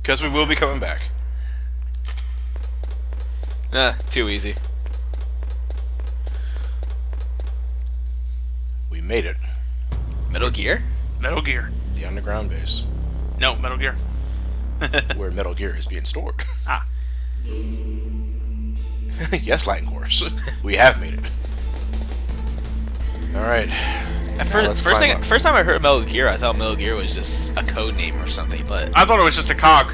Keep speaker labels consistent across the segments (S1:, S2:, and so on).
S1: Because we will be coming back.
S2: Too easy.
S1: We made it.
S2: Metal Gear?
S3: Metal Gear.
S1: The underground base.
S3: No, Metal Gear.
S1: Where Metal Gear is being stored.
S3: Ah.
S1: Yes, Lightning Horse. We have made it. Alright.
S2: First time I heard Metal Gear, I thought Metal Gear was just a code name or something, but
S3: I thought it was just a cog.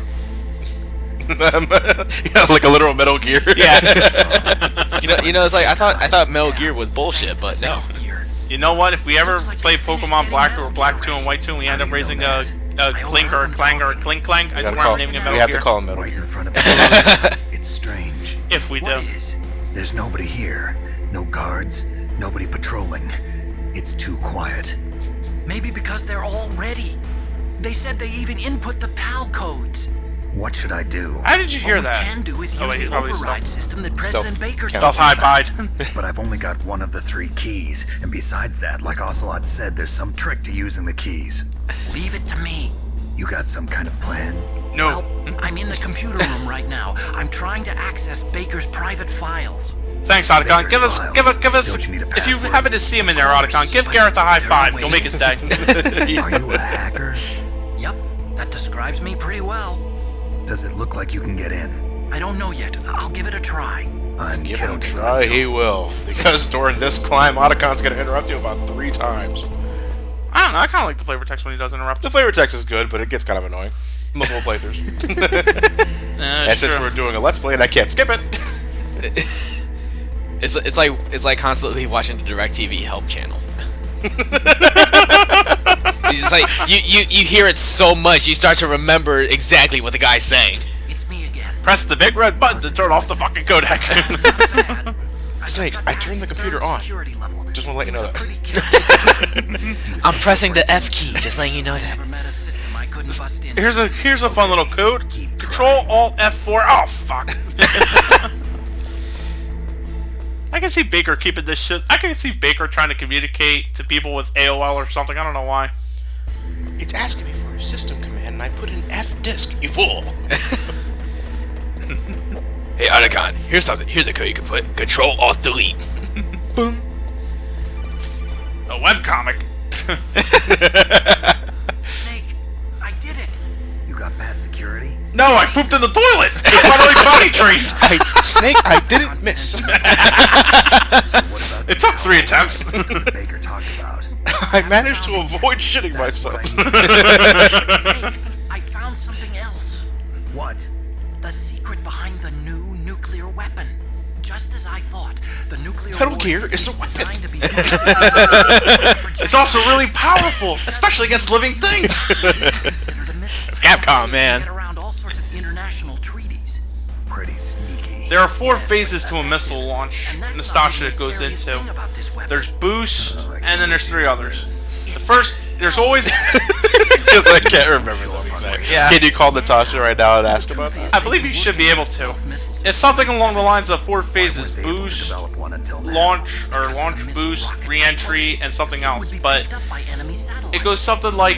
S1: Yeah, like a literal Metal Gear.
S2: yeah. you know, it's like I thought Metal Gear was bullshit, but no.
S3: You know what? If we ever play Pokemon Black or Black 2 and White 2 and we end up raising a Clink or a Clang or a Clink Clank, I swear I'm naming it Metal Gear.
S1: We have to call him Metal
S4: Right
S1: Gear.
S4: in front of me. It's strange.
S3: If we do.
S4: What is? There's nobody here. No guards. Nobody patrolling. It's too quiet.
S5: Maybe because they're all ready. They said they even input the PAL codes.
S4: What should I do?
S3: How did you hear
S5: What
S3: that?
S5: we can do is use
S3: wait,
S5: the
S3: probably
S5: override
S3: stealth.
S5: system that
S1: Stealth.
S5: President Baker
S1: Stealth
S3: Stealth high bide.
S4: But I've only got one of the 3 keys, and besides that, like Ocelot said, there's some trick to using the keys.
S5: Leave it to me.
S4: You got some kind of plan?
S3: No.
S5: Well, I'm in the computer room right now. I'm trying to access Baker's private files.
S3: Thanks, Otacon. Give us.
S4: Don't you need a
S3: If you
S4: password?
S3: happen to see him in there, Otacon, give Gareth a high five. You'll make his day.
S4: Are you a hacker?
S5: Yep, that describes me pretty well.
S4: Does it look like you can get in?
S5: I don't know yet. I'll give it a try.
S4: I'm
S1: Give it a
S4: counting on
S1: try,
S4: you.
S1: he will. Because during this climb, Otacon's going to interrupt you about 3 times.
S3: I don't know. I kind of like the flavor text when he does interrupt.
S1: The flavor text is good, but it gets kind of annoying. Multiple playthroughs. And since we're doing a Let's Play and I can't skip it,
S2: It's like constantly watching the DirecTV help channel. It's like you hear it so much you start to remember exactly what the guy's saying.
S5: It's me again.
S3: Press the big red button to turn off the fucking codec.
S5: Bad.
S1: Snake, I turned the computer on.
S5: Security level.
S1: Just want to let you know that.
S5: Pretty careful.
S2: I'm pressing the F key, just letting you know that.
S5: Never met a system I couldn't bust in.
S3: Here's a fun little code. Control Alt F4. Oh fuck. I can see Baker keeping this shit. I can see Baker trying to communicate to people with AOL or something. I don't know why.
S1: It's asking me for a system command, and I put in F disk, you fool!
S2: Hey Otacon, here's something. Here's a code you can put. Control Alt Delete. Boom.
S3: A webcomic.
S5: Snake, I did it.
S4: You got past security?
S3: No, I pooped in the toilet. It's finally potty trained.
S1: Snake, I didn't miss.
S4: What about
S3: It took 3 attempts.
S4: Baker talked about?
S1: I managed to avoid shitting myself.
S5: Snake, I found something else.
S4: What?
S5: The secret behind the new nuclear weapon. Just as I thought, the nuclear
S1: Metal
S5: warhead
S1: Gear is a weapon.
S5: designed to be
S3: It's also really powerful, especially against living things.
S5: considered a missile.
S2: It's Capcom, man.
S5: Get around all sorts of international treaties.
S4: Pretty sneaky.
S3: There are 4 phases to a missile launch.
S5: And that's
S3: Nostalgia
S5: not even the
S3: goes
S5: scariest
S3: into.
S5: thing about this weapon.
S3: There's boost, and then there's 3 others. The first, there's always.
S1: Because I can't remember the exact.
S3: Yeah.
S1: Can you call Natasha right now and ask about that?
S3: I believe you should be able to. It's something along the lines of 4 phases: boost,
S4: Develop one until now.
S3: launch, boost, re-entry, and something else. But
S5: Picked up by enemy satellites.
S3: it goes something like,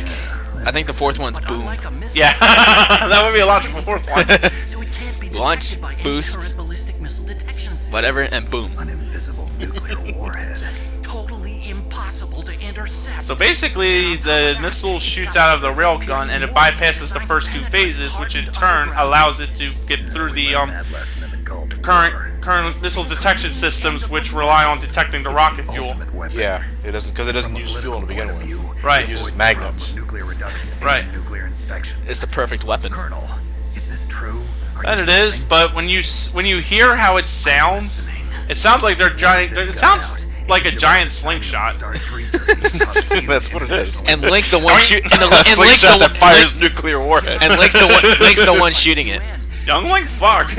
S2: I think the 4th one's
S5: But
S2: boom.
S5: unlike a missile,
S3: yeah, that would be a logical 4th one.
S5: so it can't be
S2: Launch,
S5: detected by any
S2: boost,
S5: current ballistic missile detection system.
S2: Whatever, and boom.
S4: An invisible nuclear warhead.
S5: Totally impossible to intercept.
S3: So basically, the missile shoots out of the railgun, and it bypasses the first 2 phases, which in turn allows it to get through the
S4: That lesson in the Gulf War.
S3: current missile detection systems, which rely on detecting the rocket fuel.
S4: Ultimate weapon.
S1: Yeah, it doesn't, because it doesn't use fuel to begin with.
S3: Right.
S1: It uses
S4: Avoid
S1: magnets.
S4: nuclear reduction and
S3: Right.
S4: nuclear inspection.
S2: It's the perfect weapon.
S4: Colonel, is this true? Are
S3: And
S4: you
S3: it is, but when you hear how it sounds like they're giant. It sounds like a giant slingshot.
S4: Star 330?
S1: That's what it is.
S2: And Link's the one shoot. And
S1: Slingshot
S2: Link's the
S1: that
S2: one.
S1: fires nuclear warheads.
S2: And Link's the one shooting it.
S3: Young Link, fuck.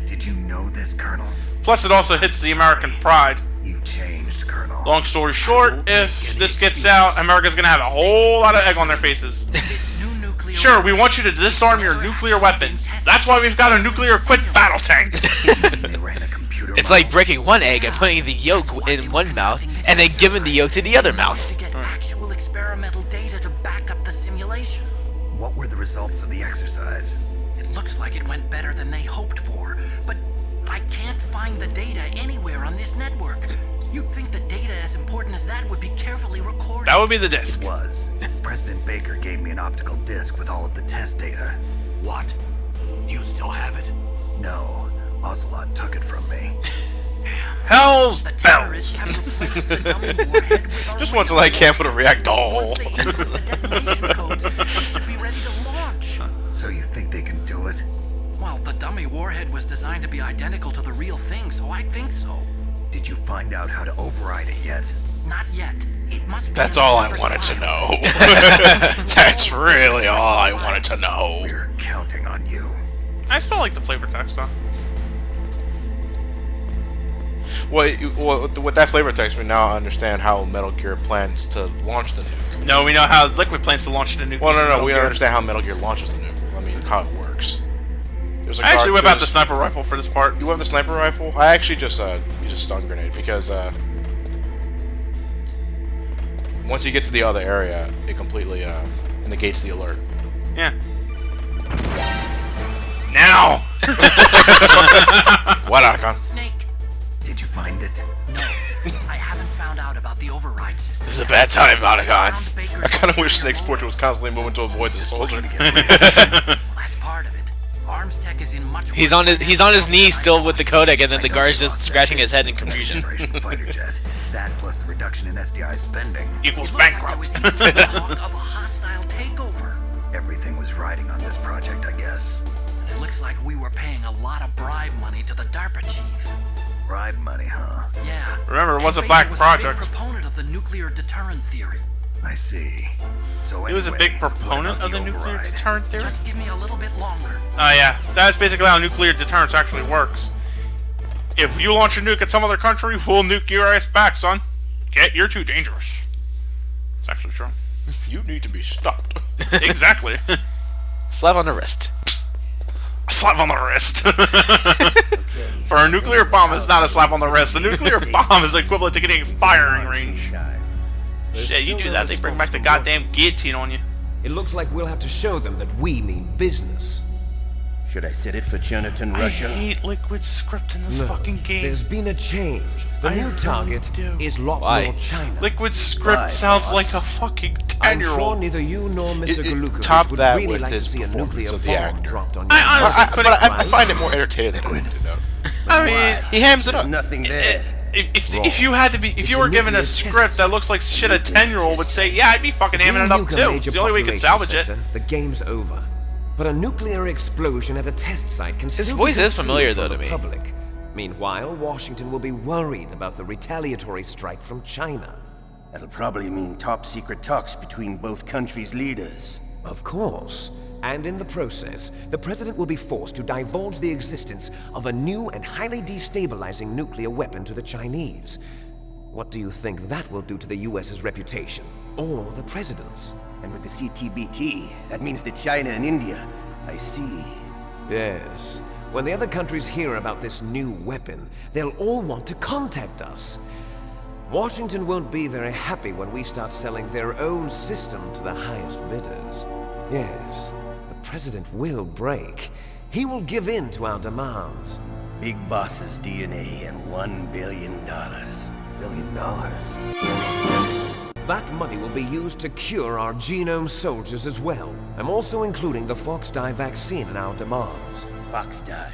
S4: Did you know this, Colonel?
S3: Plus, it also hits the American pride.
S4: You changed, Colonel.
S3: Long story short, if this gets out, America's gonna have a whole lot of egg on their faces.
S5: This new nuclear
S3: Sure, we want you to disarm your nuclear weapons. That's why we've got a nuclear-equipped battle tank.
S4: They ran a computer
S2: It's like breaking one egg and putting the yolk in one mouth, and then giving the yolk to the other
S5: to
S2: mouth.
S5: get actual experimental data to back up the simulation.
S4: What were the results of the exercise?
S5: It looks like it went better than they hoped for, but I can't find the data anywhere on this network. You'd think the data as important as that would be carefully recorded.
S3: That would be the disc.
S4: It was. President Baker gave me an optical disc with all of the test data.
S5: What? You still have it?
S4: No, Ocelot took it from me.
S3: Hell's
S5: The
S3: bells!
S5: terrorists have replaced the dummy warhead with a
S1: Just wants to
S5: real
S1: like camp with a react doll.
S5: Once they input the detonation codes, it should be ready to launch.
S4: So you think they can do it?
S5: Well, the dummy warhead was designed to be identical to the real thing, so I think so.
S4: Did you find out how to override it yet?
S5: Not yet. It must be
S1: That's
S5: in a
S1: all I
S5: separate
S1: wanted to
S5: file.
S1: know. That's really all I wanted to know.
S4: We're counting on you.
S3: I still like the flavor text though.
S1: Well, with that flavor text, we now understand how Metal Gear plans to launch the nuke.
S3: No, we know how Liquid plans to launch the nuke.
S1: Well, no,
S3: Metal
S1: we
S3: Gear.
S1: understand how Metal Gear launches the nuke. I mean, how it works. There's a
S3: I actually
S1: guard-
S3: whip out the
S1: there's-
S3: sniper rifle for this part.
S1: You have the sniper rifle? I actually just use a stun grenade because once you get to the other area, it completely negates the alert.
S3: Yeah. Now!
S1: What, Archon?
S5: Snake,
S4: Did you find it?
S5: no. I haven't found out about the override system.
S1: This is a bad time, Archon.
S5: Found Baker's
S1: I kind of wish
S5: nuclear
S1: Snake's portrait was constantly moving to avoid the soldier.
S5: Well, that's part of it. Arms Tech is in much
S2: He's on his knees still with the codec, and then the guard's just scratching his head in confusion.
S4: Generation fighter jet. That plus the reduction in SDI spending.
S3: Equals
S5: It looks like
S3: bankrupt.
S5: there was even talk of a hostile takeover.
S4: Everything was riding on this project, I guess.
S5: It looks like we were paying a lot of bribe money to the DARPA chief.
S4: Bribe money, huh?
S5: Yeah.
S3: Remember, it was a
S5: And
S3: black
S5: Baker
S3: project.
S5: Was a big proponent of the nuclear deterrent theory.
S4: I see. So
S3: He was a
S4: anyway,
S3: big
S4: what
S3: proponent
S4: about
S3: of the nuclear
S4: override?
S3: deterrent theory?
S5: Just give me a little bit longer.
S3: Oh yeah, that's basically how nuclear deterrence actually works. If you launch a nuke at some other country, we'll nuke your ass back, son. You're too dangerous. It's actually true.
S1: You need to be stopped.
S3: Exactly.
S2: Slap on the wrist.
S3: A slap on the wrist. For a nuclear bomb, it's not a slap on the wrist. A nuclear bomb is equivalent to getting a firing range. Shit, you do that, they bring back the goddamn guillotine on you.
S6: It looks like we'll have to show them that we mean business.
S7: Should I set it for Chinatown, Russia?
S3: I hate Liquid script in this fucking game.
S6: There's been a change. The
S3: I
S6: new
S3: really
S6: target
S3: do.
S6: is
S2: Why?
S6: Lockmore, China.
S3: Liquid script
S7: Why,
S3: sounds
S7: boss?
S3: like a fucking
S6: I'm sure
S3: 10-year-old.
S6: neither you nor Mr. Galukovich
S1: top
S6: would
S1: that
S6: really
S1: with
S6: like
S1: his
S6: to see a
S1: performance
S6: nuclear
S1: of the
S6: bomb
S1: actor.
S6: dropped on
S3: I
S6: you.
S3: honestly
S1: But I find it more entertaining than it though.
S3: I mean,
S1: He hams it up.
S7: Nothing there.
S3: if you had to be, if you were given a script that looks like shit a 10-year-old would say, yeah, I'd be fucking
S6: If
S3: hamming
S6: you
S3: it up
S6: nuke a
S3: too.
S6: major
S3: It's the only way you can
S6: population
S3: salvage it.
S6: center, the game's over. But a nuclear explosion at a test site can
S2: His
S6: still
S2: voice
S6: be
S2: is familiar,
S6: concealed
S2: though,
S6: from
S2: to
S6: the
S2: me.
S6: public. Meanwhile, Washington will be worried about the retaliatory strike from China.
S7: That'll probably mean top secret talks between both countries' leaders.
S6: Of course. And in the process, the president will be forced to divulge the existence of a new and highly destabilizing nuclear weapon to the Chinese. What do you think that will do to the US's reputation? Or the president's?
S7: And with the CTBT, that means that China and India. I see.
S6: Yes. When the other countries hear about this new weapon, they'll all want to contact us. Washington won't be very happy when we start selling their own system to the highest bidders. Yes, the president will break. He will give in to our demands.
S7: Big Boss's DNA and $1 billion.
S6: $1 billion. That money will be used to cure our genome soldiers as well. I'm also including the Fox dye vaccine in our demands.
S7: Fox dye.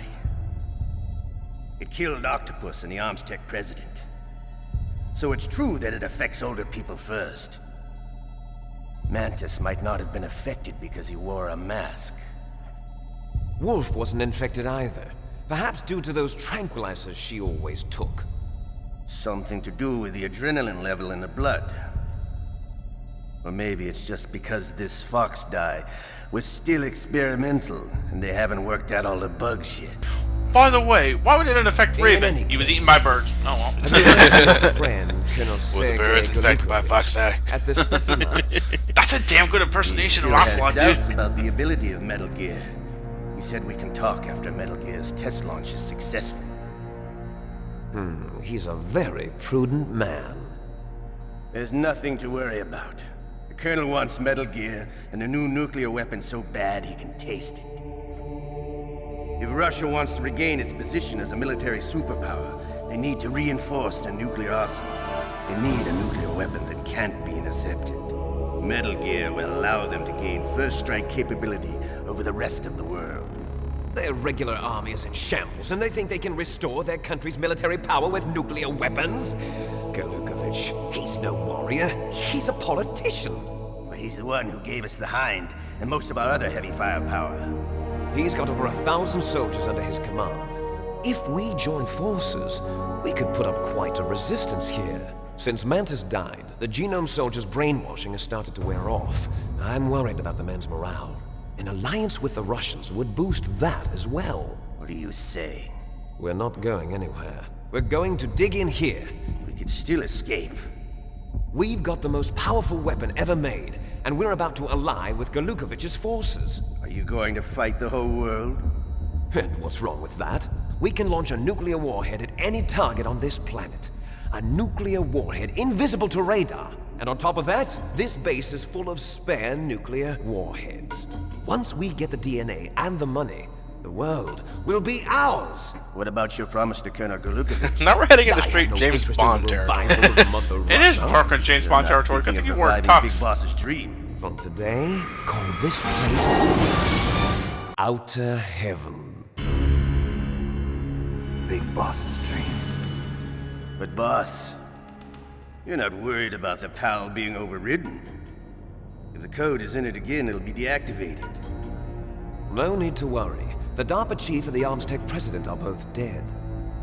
S7: It killed Octopus and the Armstech president. So it's true that it affects older people first. Mantis might not have been affected because he wore a mask.
S6: Wolf wasn't infected either. Perhaps due to those tranquilizers she always took.
S7: Something to do with the adrenaline level in the blood. Or maybe it's just because this Fox dye was still experimental and they haven't worked out all the bugs yet.
S3: By the way, why would it affect
S6: In
S3: Raven?
S6: any
S3: He was
S6: case.
S3: eaten by birds. Oh well.
S6: Friend, Colonel
S1: Were the
S6: Sergei
S1: birds infected by
S6: Galukovich
S1: Fox dye?
S6: at the Spetsnaz.
S3: That's a damn good impersonation of
S7: Still has
S3: Ocelot, dude.
S7: doubts about the ability of Metal Gear. He said we can talk after Metal Gear's test launch is successful.
S6: He's a very prudent man.
S7: There's nothing to worry about. The Colonel wants Metal Gear and a new nuclear weapon so bad he can taste it. If Russia wants to regain its position as a military superpower, they need to reinforce their nuclear arsenal. They need a nuclear weapon that can't be intercepted. Metal Gear will allow them to gain first strike capability over the rest of the world.
S6: Their regular army is in shambles, and they think they can restore their country's military power with nuclear weapons? Galukovich, he's no warrior. He's a politician.
S7: But he's the one who gave us the Hind and most of our other heavy firepower.
S6: He's got over 1,000 soldiers under his command. If we join forces, we could put up quite a resistance here. Since Mantis died, the Genome Soldiers' brainwashing has started to wear off. I'm worried about the men's morale. An alliance with the Russians would boost that as well.
S7: What are you saying?
S6: We're not going anywhere. We're going to dig in here.
S7: We could still escape.
S6: We've got the most powerful weapon ever made, and we're about to ally with Galukovich's forces.
S7: Are you going to fight the whole world?
S6: And what's wrong with that? We can launch a nuclear warhead at any target on this planet. A nuclear warhead invisible to radar. And on top of that, this base is full of spare nuclear warheads. Once we get the DNA and the money, the world will be ours.
S7: What about your promise to Colonel Galukovich?
S1: Now we're heading into straight James Bond territory.
S3: It is fucking James Bond territory because you wore tux.
S7: Big Boss's dream.
S6: From today, call this place Outer Heaven.
S4: Big Boss's dream.
S7: But boss, you're not worried about the PAL being overridden. If the code is in it again, it'll be deactivated.
S6: No need to worry. The DARPA chief and the Armstech president are both dead.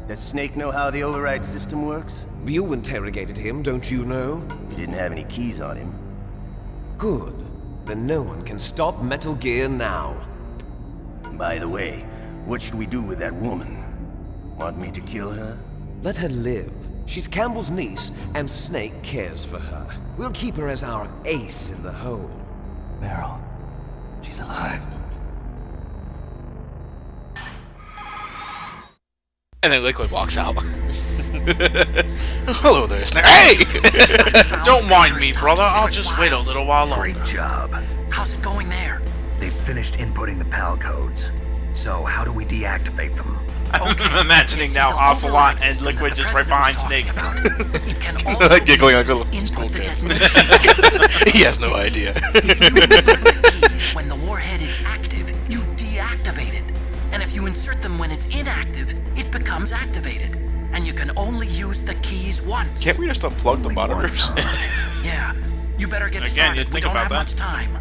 S7: Does Snake know how the override system works?
S6: You interrogated him, don't you know?
S7: He didn't have any keys on him.
S6: Good. Then no one can stop Metal Gear now.
S7: By the way, what should we do with that woman? Want me to kill her?
S6: Let her live. She's Campbell's niece, and Snake cares for her. We'll keep her as our ace in the hole.
S4: Meryl, she's alive.
S2: And then Liquid walks out.
S1: Hello there, Snake. Hey!
S3: Don't mind me, brother. I'll just wait a little while longer.
S4: Great job.
S5: How's it going there?
S4: They've finished inputting the PAL codes. So how do we deactivate them?
S3: I'm imagining now Ocelot and Liquid just right behind Snake.
S1: Giggling like little school kids. He has no idea.
S5: When the warhead is active, you deactivate it. And if you insert them when it's inactive, it becomes activated. And you can only use the keys once.
S1: Can't we just unplug the monitors?
S5: Yeah. You better get
S3: Again,
S5: started.
S3: you'd think
S5: We don't
S3: about
S5: have
S3: that.
S5: much time.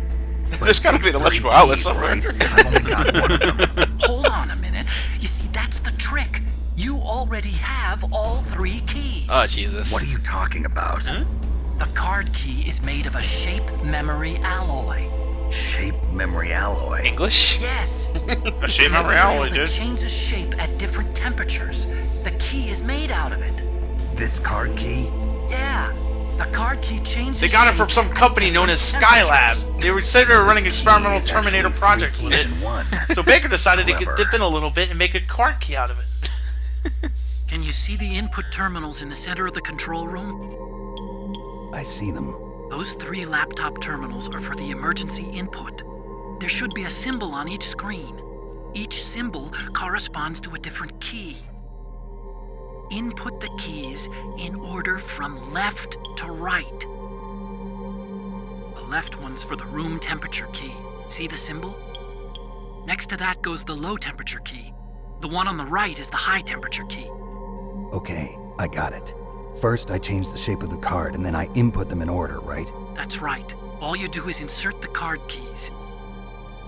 S1: There's gotta be an electrical outlet somewhere.
S4: I've only got one of them.
S5: Hold on a minute. You see, that's the trick. You already have all 3 keys.
S2: Oh, Jesus.
S4: What are you talking about?
S5: The card key is made of a shape memory alloy.
S4: Shape memory alloy.
S2: English?
S5: Yes.
S3: A shape memory alloy,
S5: It
S3: dude.
S5: changes shape at different temperatures. The key is made out of it.
S4: This card key?
S5: Yeah. The card key changes.
S3: They got it from
S5: shape
S3: some
S5: at
S3: company known as
S5: different temperatures.
S3: Skylab. They said they were running experimental Terminator projects with it.
S4: One.
S3: So Baker decided they could
S4: Clever.
S3: dip in a little bit and make a card key out of it.
S5: Can you see the input terminals in the center of the control room?
S4: I see them.
S5: Those 3 laptop terminals are for the emergency input. There should be a symbol on each screen. Each symbol corresponds to a different key. Input the keys in order from left to right. The left one's for the room temperature key. See the symbol? Next to that goes the low temperature key. The one on the right is the high temperature key.
S8: Okay, I got it. First, I change the shape of the card, and then I input them in order, right?
S5: That's right. All you do is insert the card keys.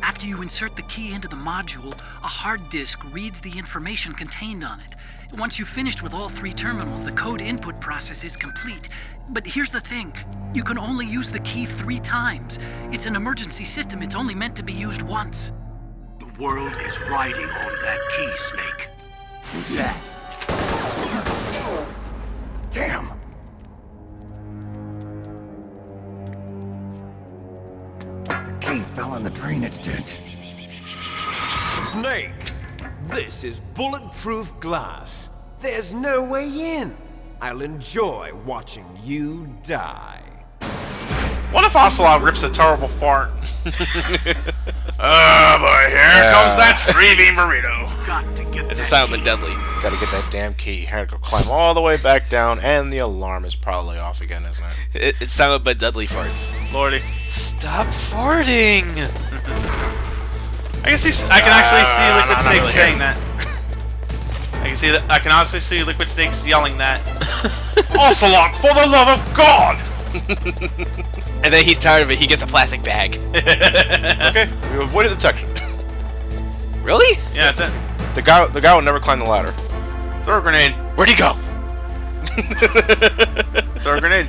S5: After you insert the key into the module, a hard disk reads the information contained on it. Once you've finished with all 3 terminals, the code input process is complete. But here's the thing. You can only use the key 3 times. It's an emergency system. It's only meant to be used once.
S9: The world is riding on that key, Snake.
S7: Who's that?
S8: Damn! The key fell in the drainage ditch.
S6: Snake! This is bulletproof glass. There's no way in. I'll enjoy watching you die.
S3: What if Ocelot rips a terrible fart? Oh boy, here comes that 3-beam burrito.
S9: Got to get
S2: It's a
S9: that
S2: silent
S9: key.
S2: deadly.
S1: Gotta get that damn key. I gotta go climb all the way back down, and the alarm is probably off again, isn't it?
S2: It's silent but deadly farts.
S3: Lordy.
S2: Stop farting!
S3: I can actually see Liquid
S1: not
S3: Snake
S1: really
S3: saying that. I can honestly see Liquid Snake yelling that. Ocelot, for the love of God!
S2: And then he's tired of it, he gets a plastic bag.
S1: Okay, we avoided detection.
S2: Really?
S3: Yeah, that's it.
S1: The guy will never climb the ladder.
S3: Throw a grenade.
S2: Where'd he go?
S3: Throw a grenade.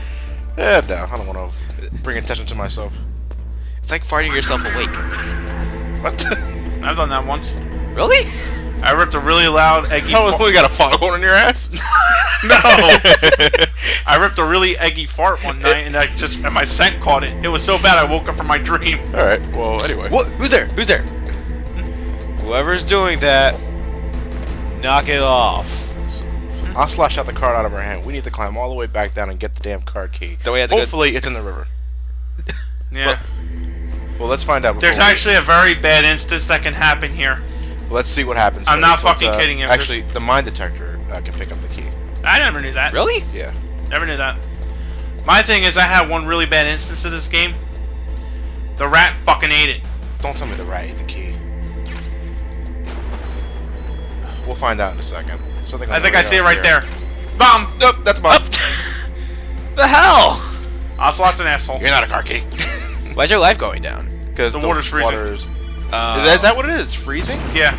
S1: Yeah, no, I don't want to bring attention to myself.
S2: It's like farting yourself awake.
S1: What?
S3: I've done that once.
S2: Really?
S3: I ripped a really loud, eggy
S1: Oh,
S3: fart.
S1: we got a foghorn in your ass?
S3: No! I ripped a really eggy fart one night, and and my scent caught it. It was so bad I woke up from my dream.
S1: Alright, well, anyway.
S2: What? Who's there? Who's there? Whoever's doing that, knock it off.
S1: Ocelot shot the card out of her hand. We need to climb all the way back down and get the damn card key.
S2: Then we have to
S1: Hopefully, it's in the river.
S3: Yeah.
S1: Well, let's find out.
S3: There's actually a very bad instance that can happen here.
S1: Well, let's see what happens.
S3: I'm not
S1: Let's,
S3: fucking kidding you.
S1: Actually, the mine detector can pick up the key.
S3: I never knew that.
S2: Really?
S1: Yeah.
S3: Never knew that. My thing is, I had one really bad instance of this game. The rat fucking ate it.
S1: Don't tell me the rat ate the key. We'll find out in a second.
S3: I think I see it right there. Bomb!
S1: Nope, that's a bomb.
S2: The hell?
S3: Ocelot's an asshole.
S1: You're not a car key.
S2: Why's your life going down?
S1: Because
S3: The water's freezing.
S1: Is that what it is? It's freezing?
S3: Yeah.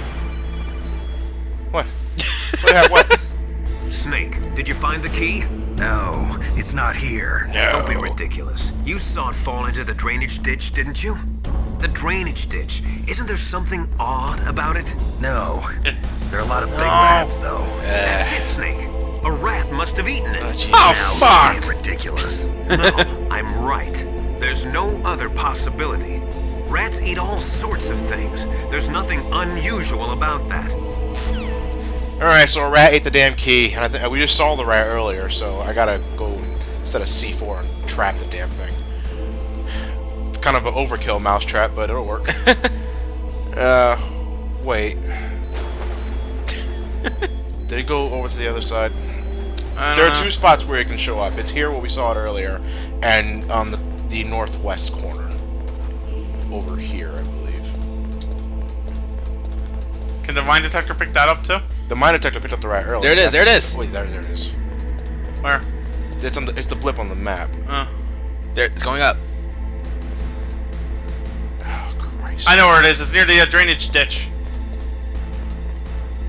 S1: What? What?
S6: Snake, did you find the key?
S4: No, it's not here.
S6: Don't be ridiculous. You saw it fall into the drainage ditch, didn't you? The drainage ditch. Isn't there something odd about it?
S4: No. There are a lot of big
S3: No.
S4: rats, though.
S6: That's it, Snake. A rat must have eaten it.
S2: jeez.
S3: Oh,
S4: Now,
S3: fuck!
S4: being ridiculous.
S6: No, I'm right. There's no other possibility. Rats eat all sorts of things. There's nothing unusual about that.
S1: Alright, so a rat ate the damn key, and I think we just saw the rat earlier, so I gotta go and, instead of C4 and trap the damn thing. It's kind of an overkill mousetrap, but it'll work. Wait. Did it go over to the other side? There are two spots where it can show up. It's here where we saw it earlier, and on the northwest corner. Over here, I believe.
S3: Can the mine detector pick that up too?
S1: The mine detector picked up the rat earlier.
S2: There it is, there it is.
S1: Wait, there it is.
S3: Where?
S1: It's the blip on the map.
S2: There, it's going up.
S1: Oh, Christ.
S3: I know where it is. It's near the drainage ditch.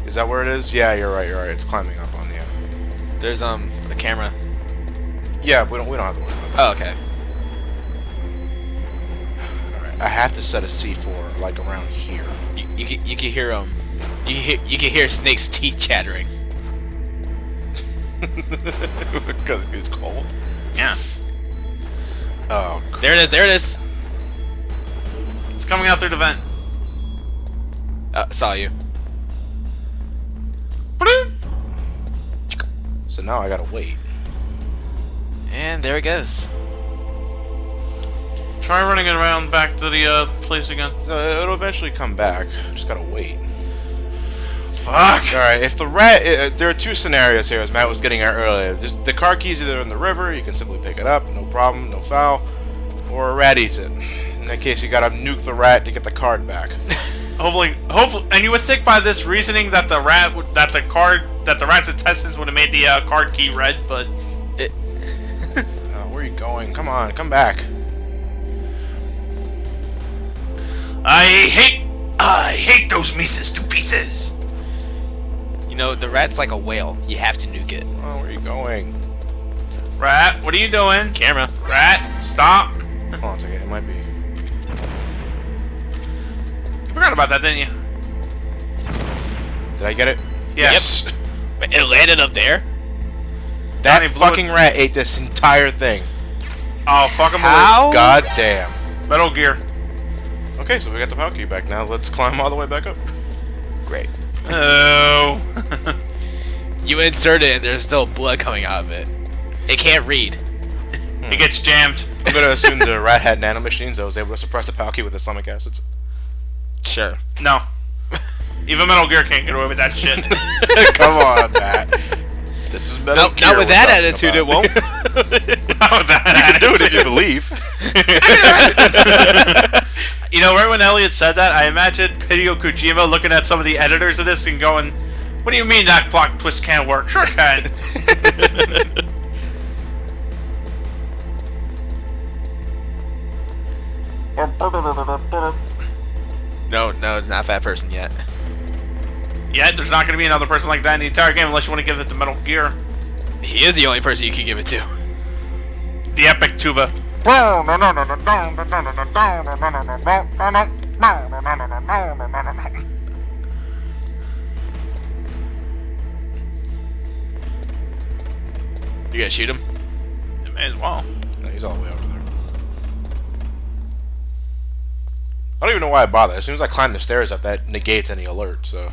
S1: Is that where it is? Yeah, you're right. It's climbing up on the.
S2: There's a camera.
S1: Yeah, we don't have to worry about that.
S2: Oh, okay.
S1: All right, I have to set a C4 like around here.
S2: You can hear you can hear Snake's teeth chattering.
S1: Because it's cold.
S3: Yeah.
S1: Oh.
S2: There it is. There it is.
S3: It's coming out through the vent.
S2: Saw you.
S1: So now I gotta wait.
S2: And there it goes.
S3: Try running it around back to the place again.
S1: It'll eventually come back. Just gotta wait.
S3: Fuck!
S1: Alright, if the rat... there are two scenarios here, as Matt was getting at earlier. Just the car key's either in the river, you can simply pick it up, no problem, no foul. Or a rat eats it. In that case, you gotta nuke the rat to get the card back.
S3: Hopefully, and you would think by this reasoning that the rat's intestines would have made the card key red, but
S1: Where are you going? Come on, come back.
S3: I hate those Mises to pieces.
S2: You know, the rat's like a whale. You have to nuke it.
S1: Oh, where are you going?
S3: Rat, what are you doing?
S2: Camera.
S3: Rat, stop.
S1: Hold on a second, it might be.
S3: You forgot about that, didn't you?
S1: Did I get it?
S3: Yes.
S2: Wait, it landed up there?
S1: That
S3: Johnny blew
S1: fucking rat ate this entire thing.
S3: Oh, fucking
S2: How?
S1: God damn.
S3: Metal Gear.
S1: Okay, so we got the power key back now. Let's climb all the way back up.
S2: Great.
S3: Oh.
S2: You insert it and there's still blood coming out of it. It can't read.
S3: It gets jammed.
S1: I'm gonna assume the rat had nanomachines that was able to suppress the Palkia with the stomach acids.
S2: Sure.
S3: No. Even Metal Gear can't get away with that shit.
S1: Come on, Matt. This is Metal Gear.
S2: Not with
S1: we're
S2: that
S1: talking
S2: attitude,
S1: about.
S2: it won't.
S3: Not with that
S1: You can do it if you believe.
S3: You know, right when Elliot said that, I imagined Hideo Kojima looking at some of the editors of this and going, "What do you mean that plot twist can't work? Sure it can."
S2: No, it's not a fat person yet.
S3: Yeah, there's not going to be another person like that in the entire game unless you want to give it to Metal Gear.
S2: He is the only person you can give it to.
S3: The epic tuba.
S2: You gotta shoot him?
S3: You may as well.
S1: No, he's all the way over there. I don't even know why I bother. As soon as I climb the stairs up, that negates any alert, so...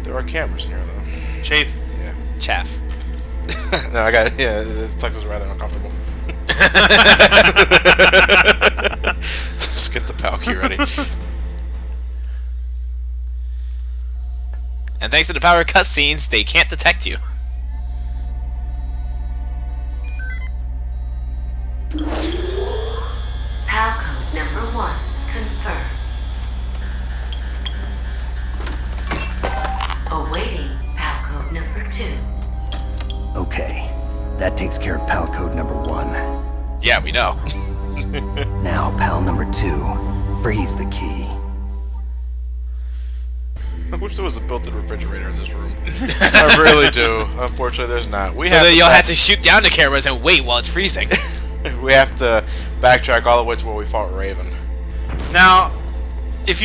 S1: There are cameras in here, though.
S3: Chafe.
S1: Yeah.
S2: Chaff.
S1: No, I got it. Yeah, this Tux is rather uncomfortable. Let's get the Palkia ready.
S2: And thanks to the power of cutscenes, they can't detect you.
S10: PAL code number 1 confirmed. Awaiting PAL code number 2.
S8: Okay, that takes care of PAL code number 1.
S2: Yeah, we know.
S8: Now, PAL number 2. Freeze the key.
S1: I wish there was a built-in refrigerator in this room. I really do. Unfortunately, there's not.
S2: So then you'll have to shoot down the cameras and wait while it's freezing.
S1: We have to backtrack all the way to where we fought Raven.
S3: Now, if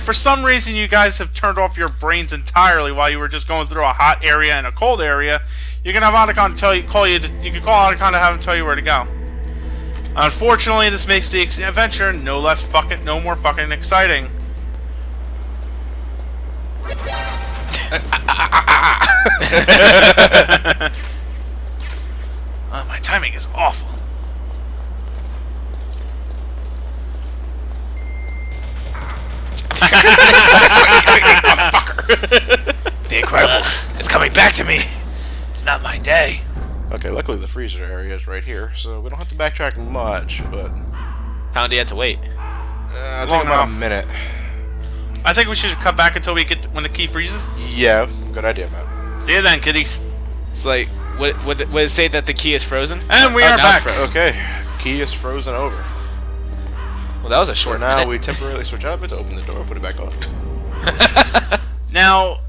S3: for some reason you guys have turned off your brains entirely while you were just going through a hot area and a cold area, you can have Otacon you can call Otacon to have him tell you where to go. Unfortunately, this makes the adventure no more fucking exciting. My timing is awful.
S2: The Incredibles. It's coming back to me.
S3: It's not my day.
S1: Okay, luckily the freezer area is right here, so we don't have to backtrack much, but...
S2: How long do you have to wait?
S1: I think about a minute.
S3: I think we should cut back until we get when the key freezes.
S1: Yeah, good idea, Matt.
S3: See you then, kiddies.
S2: It's like, would it say that the key is frozen?
S3: And we are
S2: now
S3: back.
S2: it's frozen.
S1: Okay, key is frozen over.
S2: Well, that was a
S1: So
S2: short
S1: now
S2: minute.
S1: we temporarily switch out of it to open the door, put it back on.
S3: Now,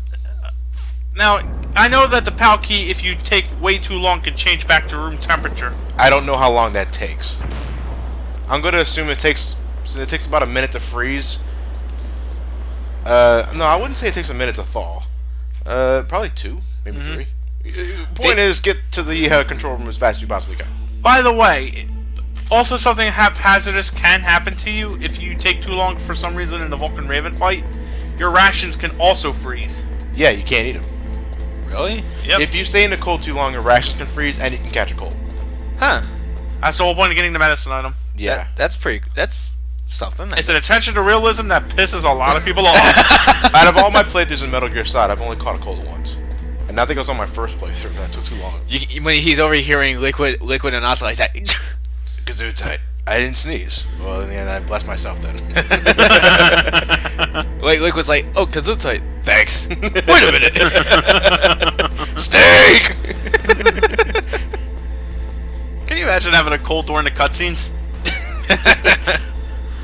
S3: I know that the PAL key, if you take way too long, can change back to room temperature.
S1: I don't know how long that takes. I'm going to assume it takes about a minute to freeze. No, I wouldn't say it takes a minute to thaw. Probably 2, maybe 3. Point is, get to the control room as fast as you possibly can.
S3: By the way, also something haphazardous can happen to you if you take too long for some reason in the Vulcan Raven fight. Your rations can also freeze.
S1: Yeah, you can't eat them.
S2: Really?
S3: Yep.
S1: If you stay in the cold too long, your rations can freeze and you can catch a cold.
S2: Huh.
S3: That's the whole point of getting the medicine item.
S1: Yeah.
S2: That's something.
S3: It's an attention to realism that pisses a lot of people off.
S1: Out of all my playthroughs in Metal Gear Solid, I've only caught a cold once. And I think it was on my first playthrough, that took too long.
S2: When he's overhearing liquid and also like that.
S1: Gesundheit. I didn't sneeze. Well, in the end, I blessed myself then.
S2: Liquid's like, oh, Gesundheit. Thanks. Wait a minute.
S1: Snake!
S3: Can you imagine having a cold during the cutscenes?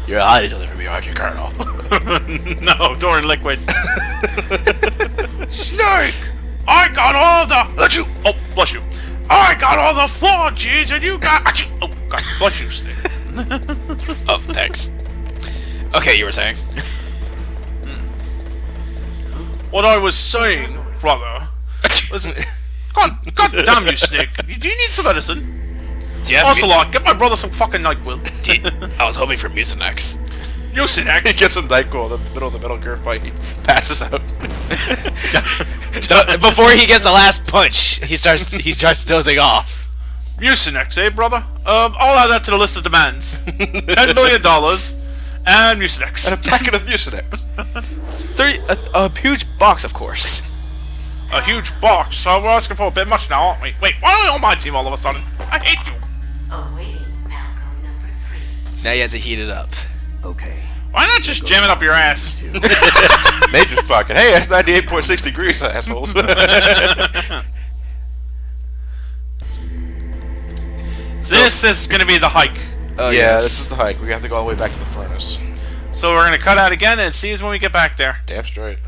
S1: You're hiding something from me, aren't you, Colonel?
S3: No, during Liquid. Snake! I got all the... Bless you! Oh, bless you. I got all the floor cheese and you got... Achoo! Oh, God, bless you, Snake.
S2: Oh, thanks. Okay, you were saying.
S3: What I was saying, brother... Listen... God damn you, Snake. Do you need some medicine? Ocelot, get my brother some fucking NyQuil.
S2: I was hoping for Mucinex.
S3: Mucinex?
S1: He gets some NyQuil in the middle of the Metal Gear fight. He passes out.
S2: Before he gets the last punch, he starts dozing off.
S3: Mucinex, eh, brother? I'll add that to the list of demands. $10 million and Mucinex.
S1: And a packet of Mucinex.
S2: A huge box, of course.
S3: A huge box. So we're asking for a bit much now, aren't we? Wait, why are you on my team all of a sudden? I hate you.
S10: Awaiting Falco number 3.
S2: Now you have to heat it up.
S8: Okay.
S3: Why not just jam it up your ass?
S1: Nature's pocket. Hey, that's 98.6 degrees, assholes.
S3: This is gonna be the hike.
S2: Oh,
S1: yeah,
S2: yes.
S1: this is the hike. We have to go all the way back to the furnace.
S3: So we're gonna cut out again and see us when we get back there.
S1: Damn straight.